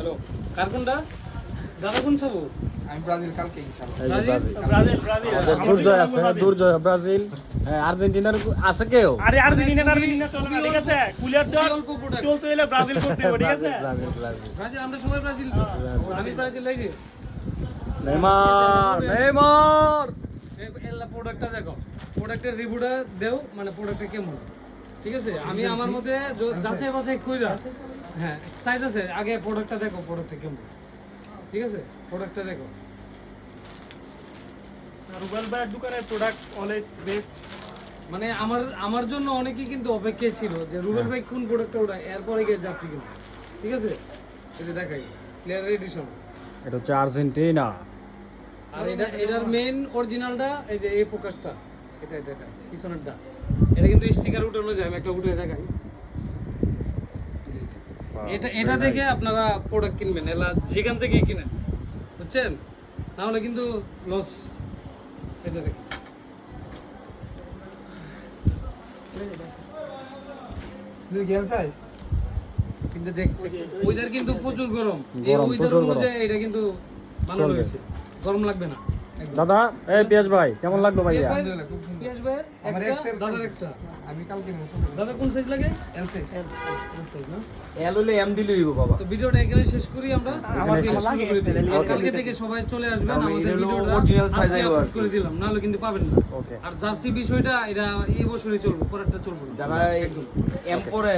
Hello কার কোনটা দাদা কোন সাবু আমি ব্রাজিল কালকে ইনশাআল্লাহ দুর্জয় আছে, দুর্জয় ব্রাজিল, আর্জেন্টিনার আছে কেউ? আরে আর্জেন্টিনা চলে না, ঠিক আছে? কুলিয়ার চল অল্প প্রোডাক্ট চলতে হলে ব্রাজিল করতে হবে, ঠিক আছে? ব্রাজিল ব্রাজিল ব্রাজিল আমরা সবাই ব্রাজিল আমি ব্রাজিল এই যে নেইমার নেইমার এলা প্রোডাক্টটা দেখো প্রোডাক্টের রিভিউটা দেও মানে প্রোডাক্টটা কেমন ঠিক আছে আমি আমার মধ্যে যাচাই বাছাই কইরা হ্যাঁ সাইজ আছে আগে প্রোডাক্টটা দেখো প্রোডাক্টটা কেমন ঠিক আছে প্রোডাক্টটা দেখো রুবেল ভাইয়ের দোকানের প্রোডাক্ট অলওয়েজ বেস্ট। মানে আমার জন্য অনেকেই কিন্তু অপেক্ষায় ছিল যে রুবেল ভাই কোন প্রোডাক্টটা ওটা এরপরে গিয়ে যাচ্ছি কিন্তু ঠিক আছে এই যে দেখাই প্লেয়ার এডিশন এটা হচ্ছে আর্জেন্টিনা। আর এটার মেইন অরিজিনালটা এই যে এই ফোকাসটা এটা পিছনেরটা এটা কিন্তু স্টিকার উঠানো যায় আমি একটা উঠে দেখাই এটা দেখে আপনারা প্রোডাক্ট কিনবেন এলা যেখান থেকেই কিনেন বুঝছেন না হলে কিন্তু লস এটা দেখে গেম সাইজ কিন্তু দেখছে ওইটার কিন্তু প্রচুর গরম এই গরম, ওইটার প্রচুর গরম। অনুযায়ী এটা কিন্তু বানানো চলবে। হয়েছে গরম লাগবে না একদম। দাদা এই পিয়াস ভাই কেমন লাগলো ভাইয়া? আলহামদুলিল্লাহ খুব সুন্দর পিয়াস ভাইয়ের আমার একটা, এক্সেল দাদার একটা আমি কালকে দাদা কোন সাইজ লাগে এল সাইজ এল হলে এম দিলেই হইব বাবা। তো ভিডিওটা এখানে শেষ করি আমরা আমার শেষ ভালো লাগে করে দিই। তাহলে আর লিখে কালকে দিতে থেকে সবাই চলে আসবেন আমি আমাদের এটা হলো ভিডিওটা original size আজকে আইবো upload আর কি। করে দিলাম নাহলে কিন্তু পাবেন না ওকে আর জার্সি বিষয়টা এটা এই বছরই চলবে পরেরটা চলবে না যারা এম পরে